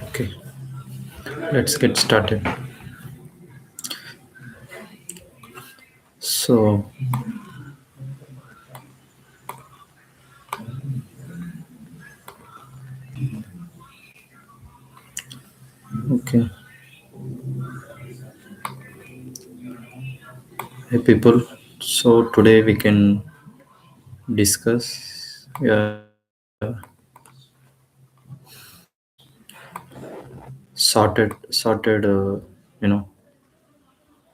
Okay, let's get started. So, okay, hey people. So today we can discuss sorted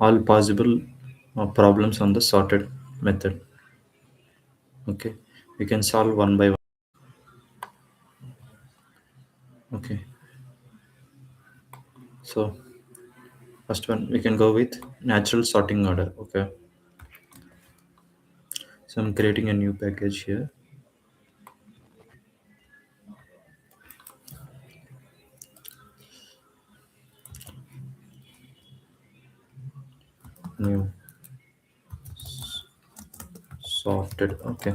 all possible problems on the sorted method. Okay, we can solve one by one. Okay, so first one we can go with natural sorting order. Okay, so I'm creating a new package here. New sorted. Okay,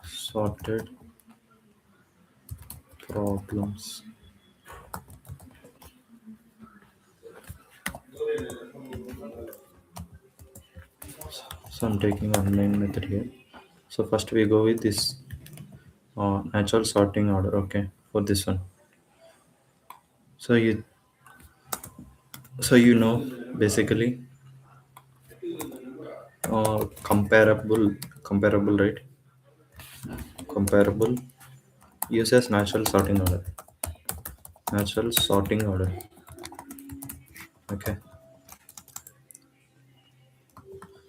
sorted problems. So I'm taking one main method here. So first we go with this natural sorting order. Okay, for this one. So you know basically comparable, right? Comparable uses natural sorting order. Natural sorting order. Okay.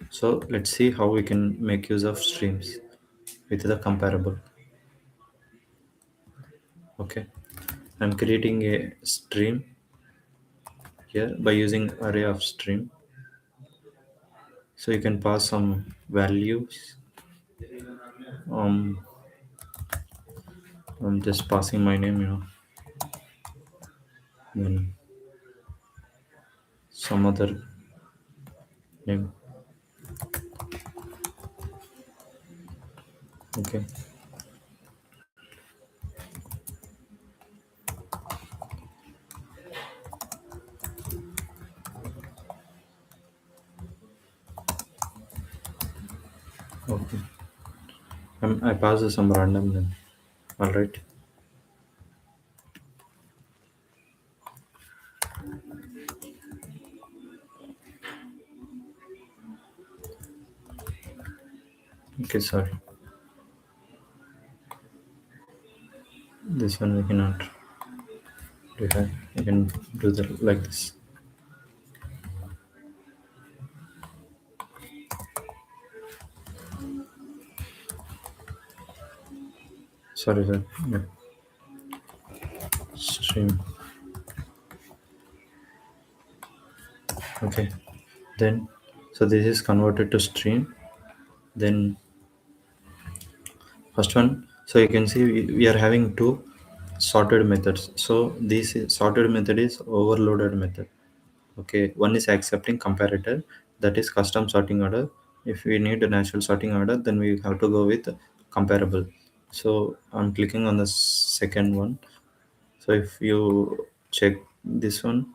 So let's see how we can make use of streams with the comparable. Okay. I'm creating a stream here by using array of stream. So you can pass some values. Um, I'm just passing my name, then some other name. Okay. Okay. I pass some random name. All right. Okay. Sorry. This one we cannot do that. You can do that like this. Sorry, sir. Yeah. Stream. Okay. Then, so this is converted to stream. Then first one. So you can see we are having two sorted methods. So sorted method is overloaded method. Okay. One is accepting comparator, that is custom sorting order. If we need a natural sorting order, then we have to go with comparable. So I'm clicking on the second one. So if you check this one,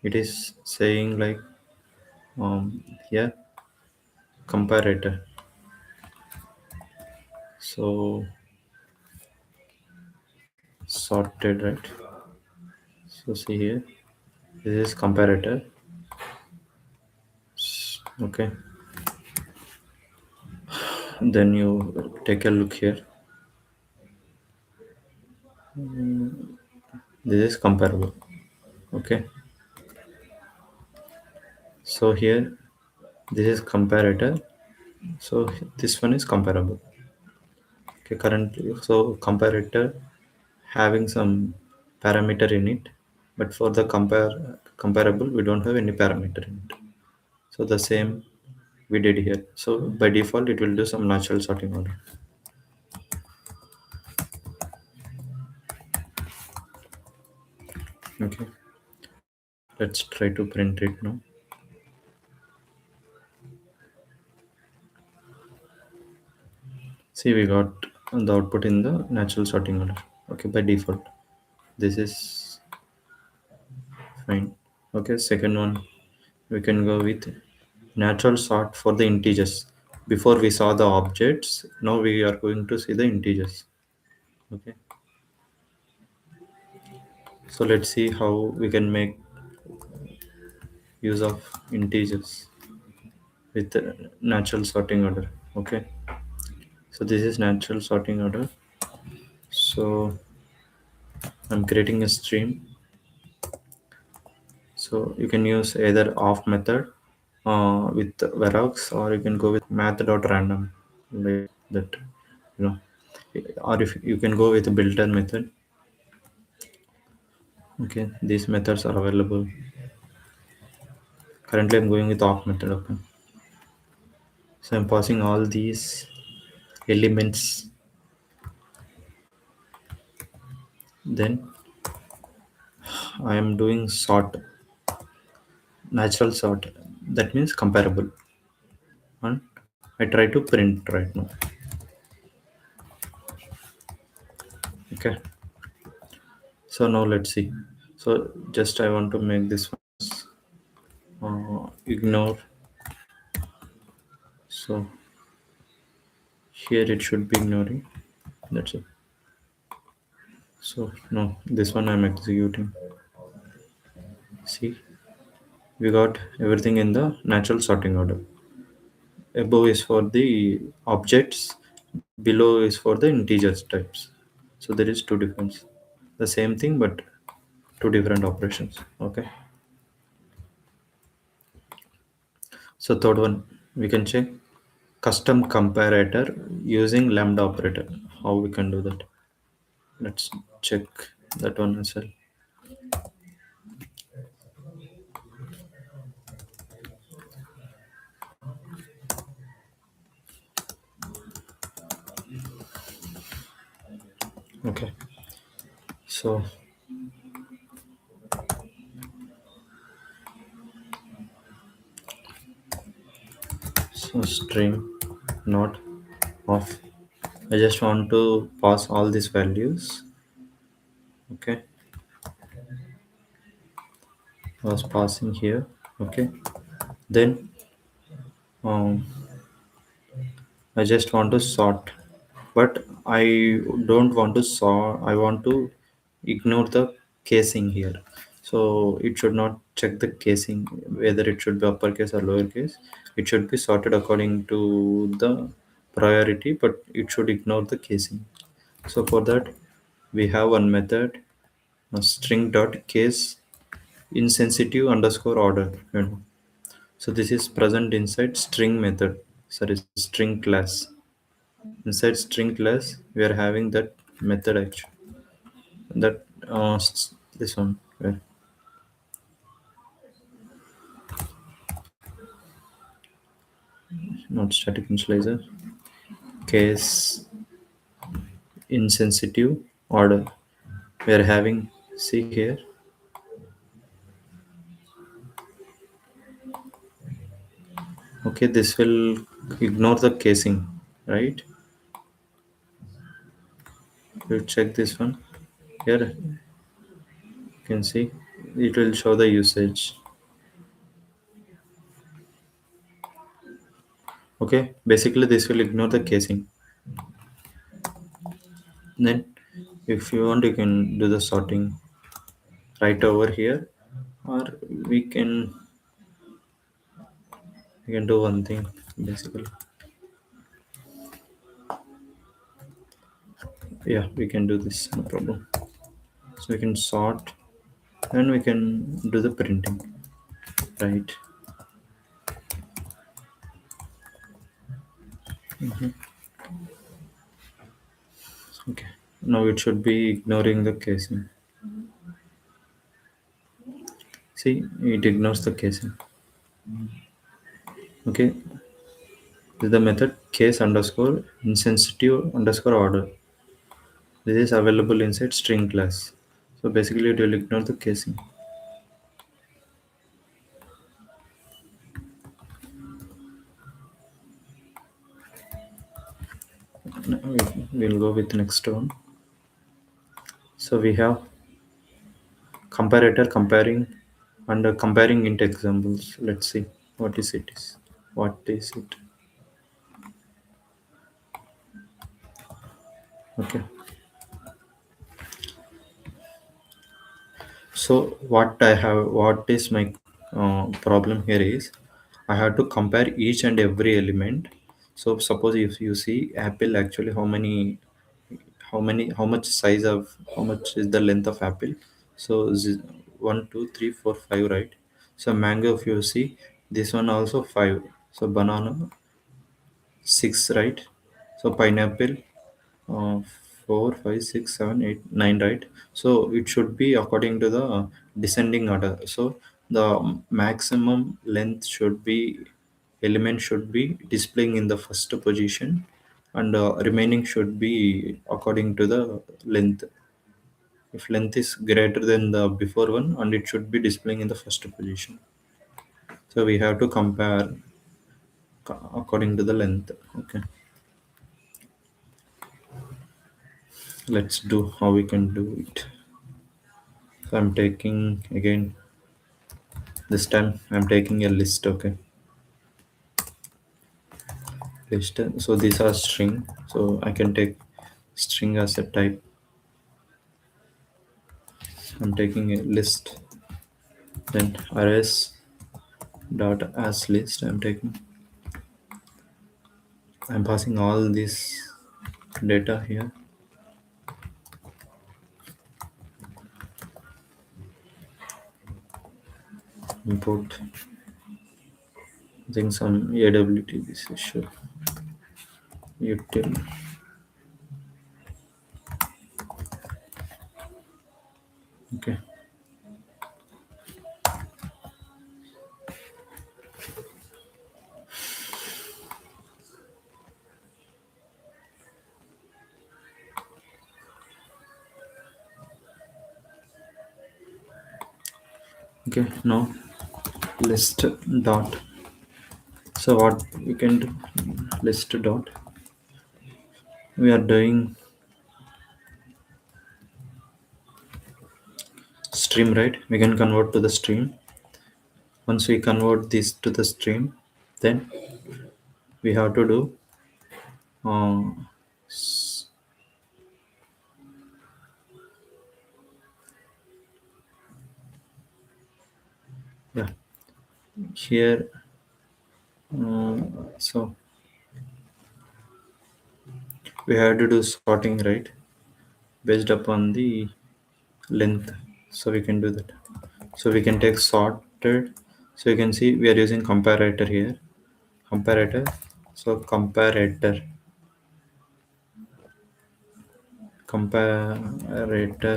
it is saying like here comparator. So sorted, right? So see here, this is comparator. Okay, then you take a look here. This is comparable. Okay, So here this is comparator, so this one is comparable. Okay, currently, so comparator having some parameter in it, but for the comparable we don't have any parameter in it. So the same we did here. So by default it will do some natural sorting order. Okay, let's try to print it now. See, we got the output in the natural sorting order. Okay, by default this is fine. Okay, second one, we can go with natural sort for the integers. Before we saw the objects, now we are going to see the integers. Okay, so let's see how we can make use of integers with natural sorting order. Okay, so this is natural sorting order. So I'm creating a stream. So you can use either off method with Verox, or you can go with math.random like that, you know, or if you can go with a built-in method. Okay, these methods are available. Currently I'm going with off method. Okay, so I'm passing all these elements. Then I am doing sort, natural sort, that means comparable, and I try to print right now. Okay, so now let's see. So just I want to make this ignore. So here it should be ignoring, that's it. So no, this one I'm executing. See, we got everything in the natural sorting order. Above is for the objects, below is for the integers types. So there is two difference, the same thing but two different operations. Okay, so third one, we can check custom comparator using lambda operator. How we can do that? Let's check that one as well. Okay, so string not off. I just want to pass all these values. Okay, I was passing here. Okay, then um, I just want to sort, but I don't want to sort. I want to ignore the casing here. So it should not check the casing whether it should be uppercase or lowercase. It should be sorted according to the priority, but it should ignore the casing. So for that, we have one method, string dot case insensitive underscore order. So this is present inside string method. Sorry, string class. Inside string class, we are having that method actually. That this one. Where not static initializer. Case insensitive order. We are having, see here. Okay, this will ignore the casing, right? You check this one. Here you can see it will show the usage. Okay, basically this will ignore the casing. Then if you want, you can do the sorting right over here, or we can we can do one thing basically. Yeah, we can do this, no problem. So we can sort and we can do the printing, right? Okay. Now it should be ignoring the casing. See, it ignores the casing. Okay. This is the method case underscore insensitive underscore order. This is available inside string class. So basically it will ignore the casing. Now we'll go with next one. So we have comparator comparing and comparing int examples. Let's see what is it is. What is it? Okay. So what is my problem here is I have to compare each and every element. So suppose if you see apple, actually how much size of how much is the length of apple? So 1 2 3 4 5, right? So mango, if you see this one also 5. So banana 6, right? So pineapple uh, 4 5 6 7 8 9, right? So it should be according to the descending order. So the maximum length should be element should be displaying in the first position, and remaining should be according to the length. If length is greater than the before one, and it should be displaying in the first position. So we have to compare according to the length. Okay, let's do how we can do it. So I'm taking again, this time I'm taking a list. Okay, list. So these are string. So I can take string as a type. I'm taking a list. Then arrays dot as list. I'm passing all this data here. Import. I think some AWT. This is sure. Util. Okay. Okay. Now list dot. So what we can do? List dot. We are doing stream, right? We can convert to the stream. Once we convert this to the stream, then we have to do uh, s- yeah, here. So we have to do sorting, right, based upon the length. So we can do that. So we can take sorted. So you can see we are using comparator here. Comparator. So comparator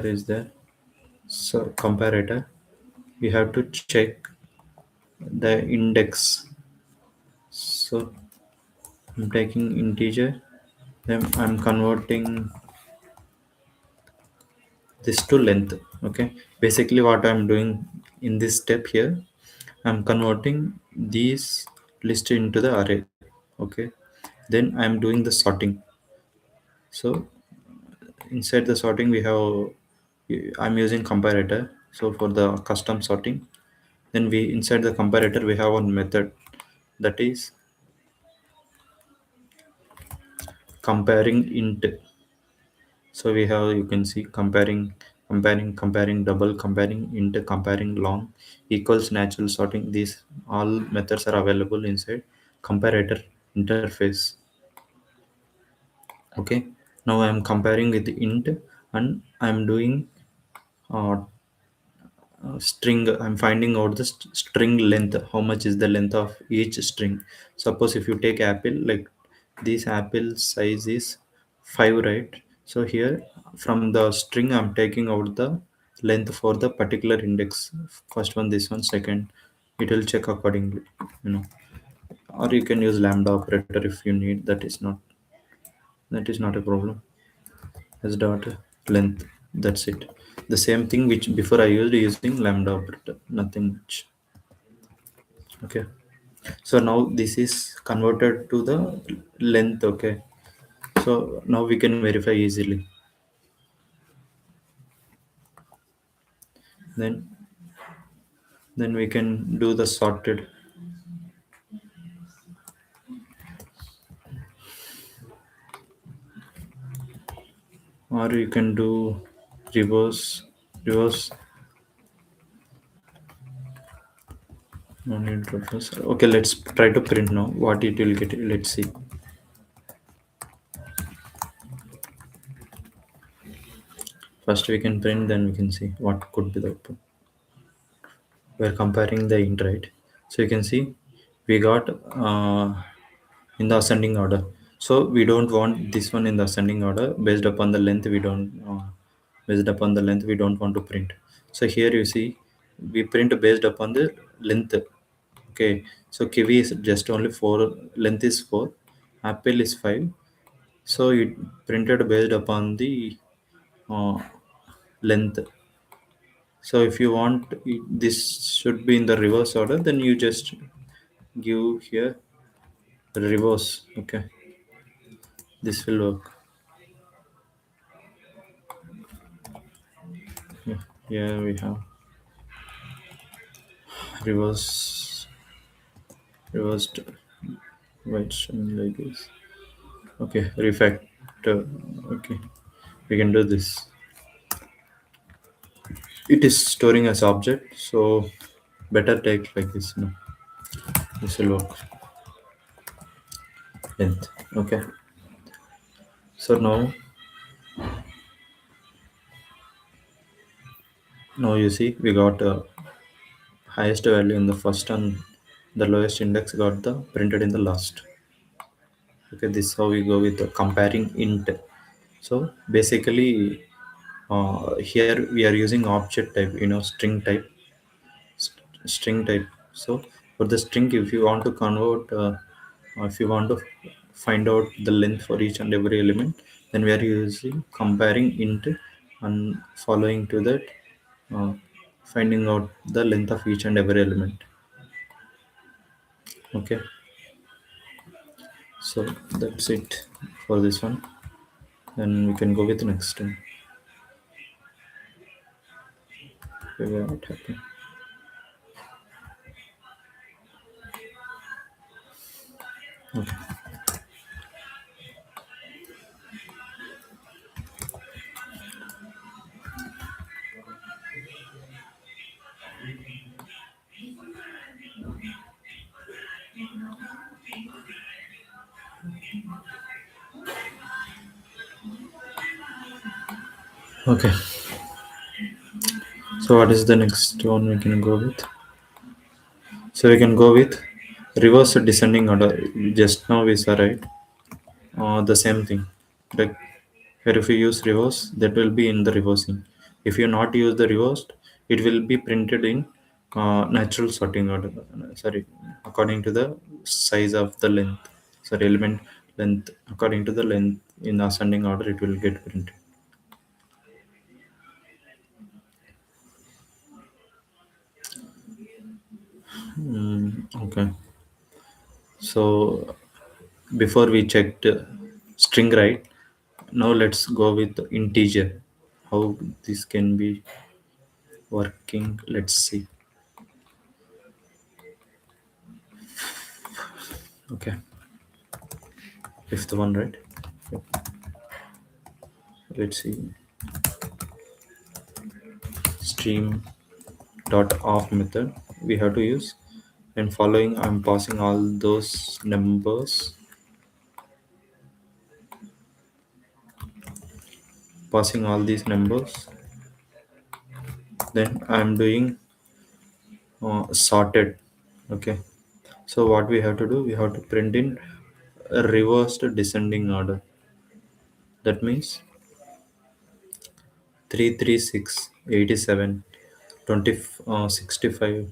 is there. So comparator, we have to check the index. So I'm taking integer, then I'm converting this to length. Okay, basically what I'm doing in this step here, I'm converting these list into the array. Okay, then I'm doing the sorting. So inside the sorting we have, I'm using comparator. So for the custom sorting, then we inside the comparator we have one method, that is comparing int. So we have, you can see comparing double, comparing int, comparing long, equals, natural sorting. These all methods are available inside comparator interface. Okay, now I am comparing with int, and I'm doing uh, string. I'm finding out the string length. How much is the length of each string? Suppose if you take apple, like This apple size is 5, right? So here from the string I'm taking out the length for the particular index. First one, this one, second, it will check accordingly, you know. Or you can use lambda operator if you need. That is not a problem. As dot length, that's it. The same thing which before I used using lambda operator, nothing much. Okay, so now this is converted to the length. Okay, so now we can verify easily. Then then we can do the sorted, or you can do reverse. No need reverse. Okay, let's try to print now what it will get. Let's see. First we can print, then we can see what could be the output. We're comparing the int, right? So you can see we got in the ascending order. So we don't want this one in the ascending order. Based upon the length we don't based upon the length we don't want to print. So here you see we print based upon the length. Okay, so kiwi is just only 4, length is 4, apple is 5. So it printed based upon the uh, length. So if you want this should be in the reverse order, then you just give here reverse. Okay, this will work. Yeah, here we have reverse reversed white string like this. Okay, refactor. Okay, we can do this. It is storing as object, so better take like this. No, this will work. Length. Okay, so now you see we got highest value in the first and the lowest index got the printed in the last. Okay, this is how we go with the comparing int. So basically here we are using object type, string type. So for the string, if you want to convert if you want to find out the length for each and every element, then we are using comparing int and following to that uh, finding out the length of each and every element. Okay, so that's it for this one. Then we can go with the next one. Figure out what happened. Okay. Okay, so what is the next one we can go with? So we can go with reverse descending order. Just now we saw, right? The same thing. Like here, if you use reverse, that will be in the reversing. If you not use the reversed, it will be printed in natural sorting order. Sorry, according to the size of the length. Sorry, element length. According to the length in ascending order, it will get printed. Okay. So before we checked string, right? Now let's go with integer. How this can be working? Let's see. Okay, fifth one, right? Yep. Let's see. Stream dot off method we have to use, and following I'm passing all those numbers, passing all these numbers. Then I'm doing sorted. Okay. So what we have to do? We have to print in a reversed descending order. That means 336, 87, 20, 65,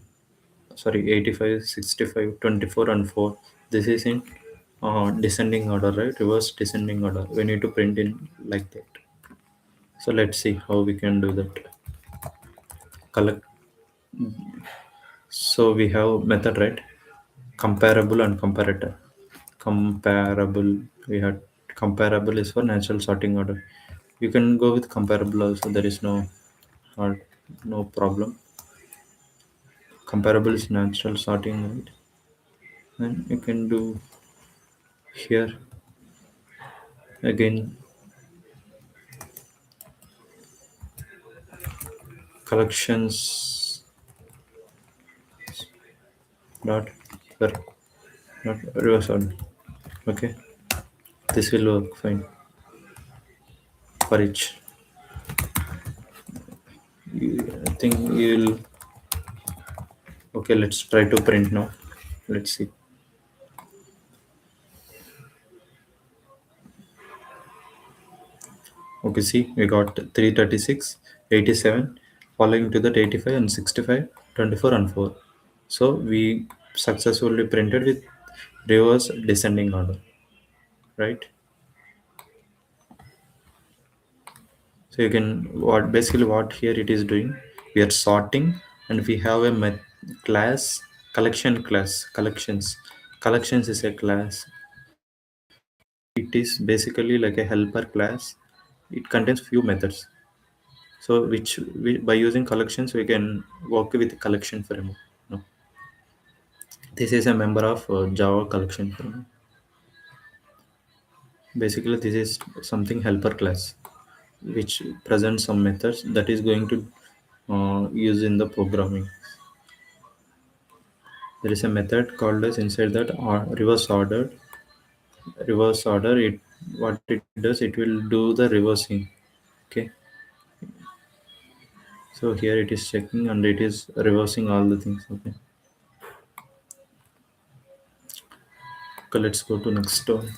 sorry, 85, 65, 24, and 4. This is in descending order, right? Reverse descending order. We need to print in like that. So let's see how we can do that. Collect. So we have method, right? Comparable and comparator. Comparable. We had comparable is for natural sorting order. You can go with comparable also. There is uh, no problem. Comparable is natural sorting, right? And you can do here again collections dot per dot reverse order. Okay, this will work fine for each. I think you'll. Okay, let's try to print now. Let's see. Okay, see, we got 336, 87, following to that 85 and 65, 24 and 4. So we successfully printed with reverse descending order, right? So you can what here it is doing. We are sorting and we have a class collections. Collections is a class. It is basically like a helper class. It contains few methods. So by using collections we can work with collection framework. No, this is a member of Java collection framework. Basically, this is something helper class which presents some methods that is going to use in the programming. There is a method called as inside that reverse order. It what it does, it will do the reversing. Okay, so here it is checking and it is reversing all the things. Okay, let's go to next one.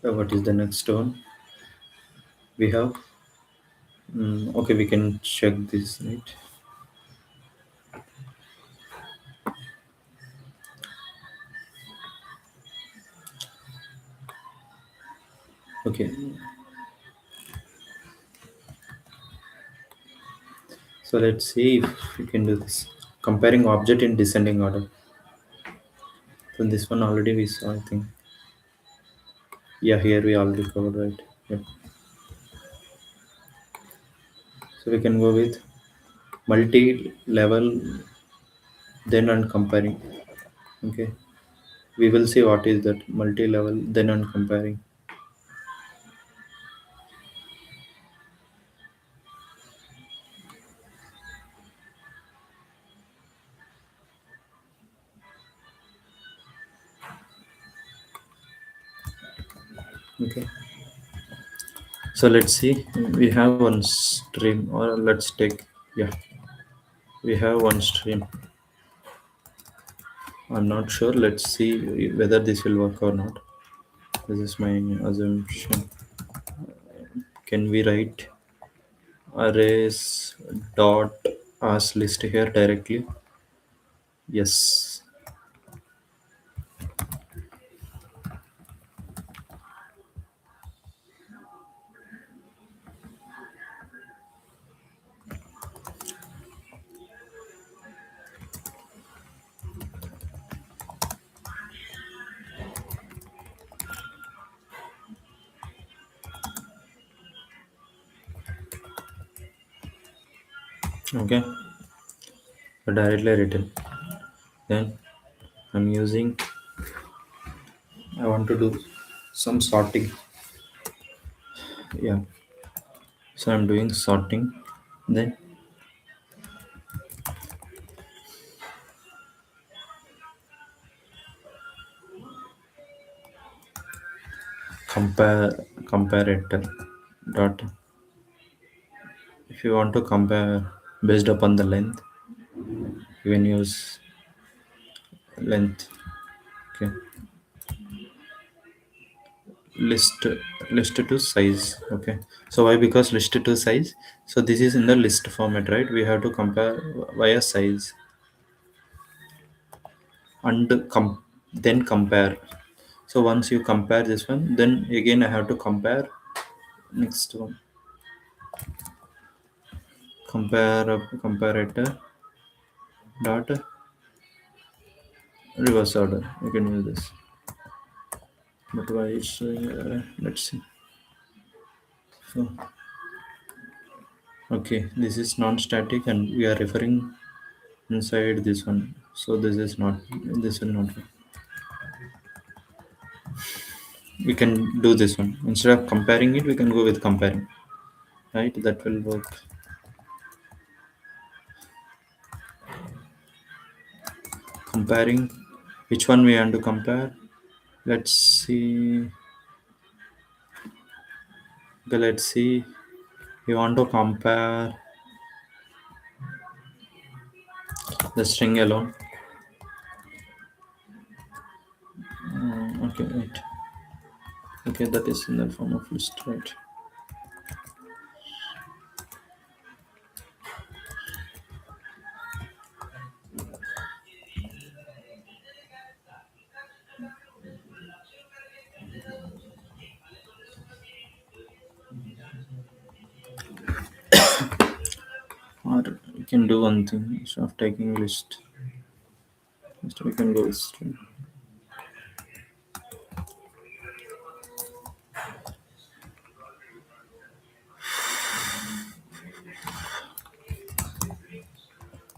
What is the next one we have? Okay, we can check this, right? Okay, so let's see if we can do this. Comparing object in descending order. So this one already we saw, I think. Yeah, here we already covered, right? Yeah. So we can go with multi-level, then and comparing. Okay, we will see what is that multi-level, then and comparing. Okay, so let's see. We have one stream, or let's take, yeah, we have one stream. I'm not sure. Let's see whether this will work or not. This is my assumption. Can we write arrays dot as list here directly? Yes. Okay, directly written. Then I'm using. I want to do some sorting. Yeah. So I'm doing sorting. Then comparator. dot. If you want to compare based upon the length, you can use length. Okay, list list to size. Okay, so why? Because list to size. So this is in the list format, right? We have to compare via size and then compare. So once you compare this one, then again I have to compare next one. Comparator dot reverse order. You can use this. But why it's showing let's see. So okay, this is non-static and we are referring inside this one. So this is not, this will not. We can do this one. Instead of comparing it, we can go with comparing. Right? That will work. Comparing. Which one we want to compare? Let's see. Okay, let's see. We want to compare the string alone. Okay, right. Okay, that is in the form of list, right? Or we can do one thing instead of taking list. Instead, we can go with string.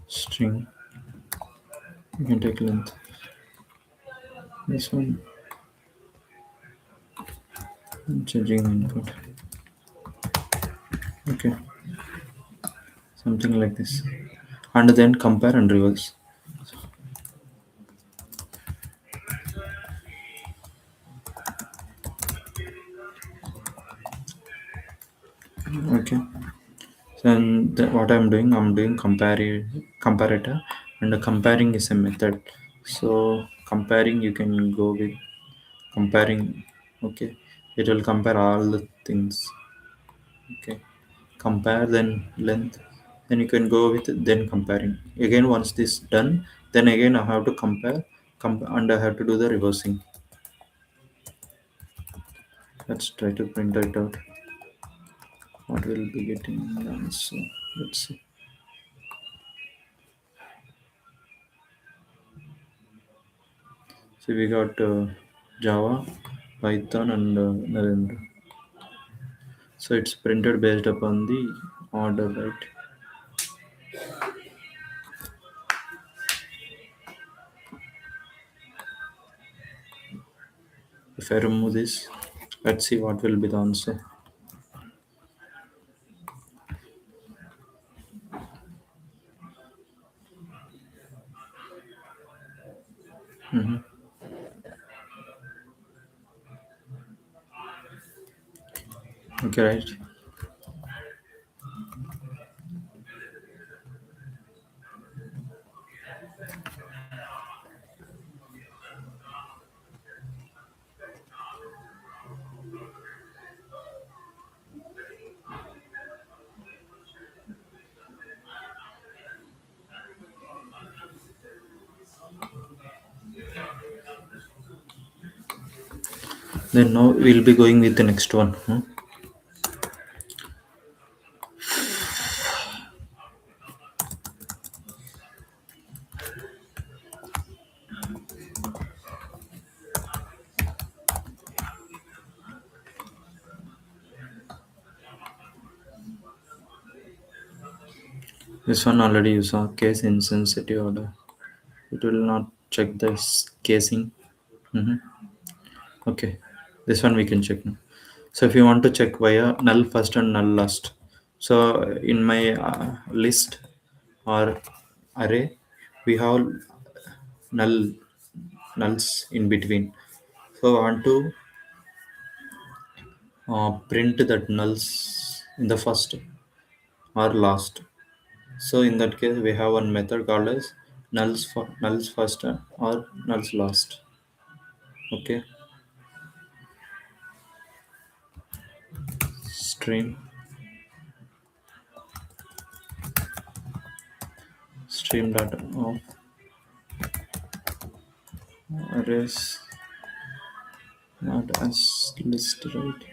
String. We can take length. This one. Changing input. Okay, something like this. And then compare and reverse. Okay. Then what I'm doing comparator, and the comparing is a method. So comparing, you can go with comparing. Okay, it will compare all the things. Okay, compare then length. Then you can go with then comparing. Again, once this done, then again I have to compare, and I have to do the reversing. Let's try to print it out. What will be getting done? So let's see. So we got Java, Python, and Narendra. So it's printed based upon the order, right? If I remove this, let's see what will be the answer. Mhm. Okay, right. Then now we'll be going with the next one. This one already you saw case insensitive order. It will not check this casing. Mhm. Okay, this one we can check now. So if you want to check via null first and null last, so in my list or array, we have null nulls in between. So I want to print that nulls in the first or last. So in that case, we have one method called as nulls first or nulls last. Okay, stream stream data of arrays not as list, right?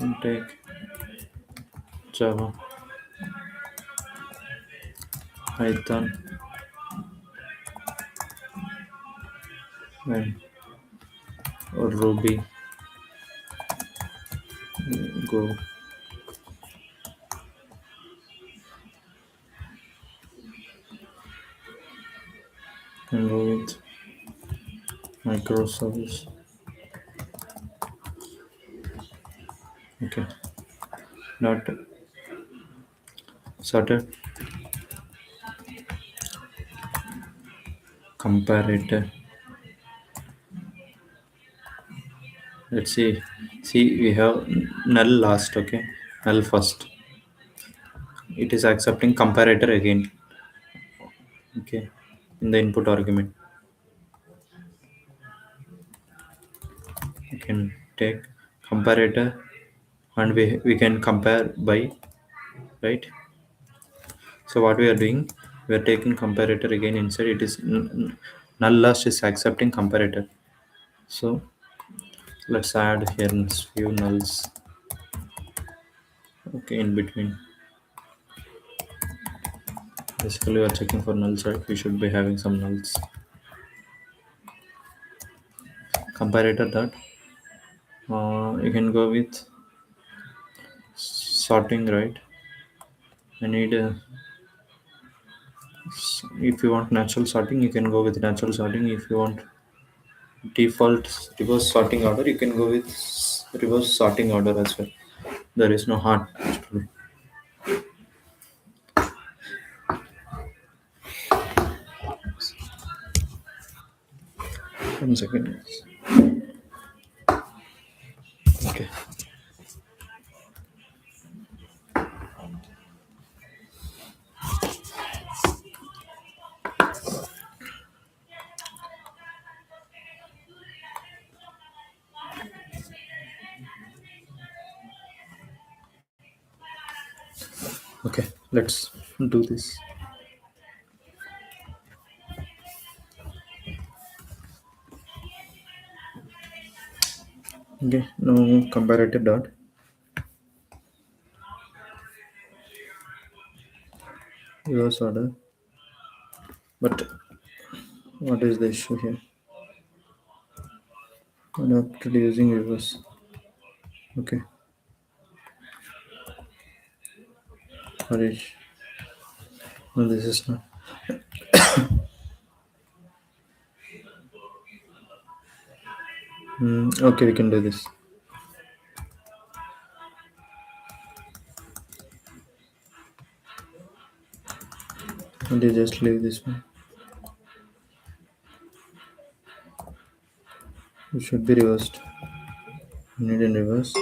And take Java, Python, and or Ruby, Go, and go with microservice. Okay, not sorted comparator. Let's see. See, we have null last. Okay, null first. It is accepting comparator again. Okay, in the input argument, you can take comparator, and we can compare by, right. So what we are doing, we are taking comparator again inside. It is null last is accepting comparator. So let's add here few nulls. Okay, in between. Basically, we are checking for nulls, right? We should be having some nulls. Comparator that you can go with sorting, right? I need if you want natural sorting, you can go with natural sorting. If you want default reverse sorting order, you can go with reverse sorting order as well. There is no hard story. 1 second. Okay. Okay, let's do this. Okay, now comparative dot. Reverse order. But what is the issue here? I'm not using reverse. Okay. Harish. No, this is not. Okay, we can do this. And you just leave this one. It should be reversed. Need in reverse.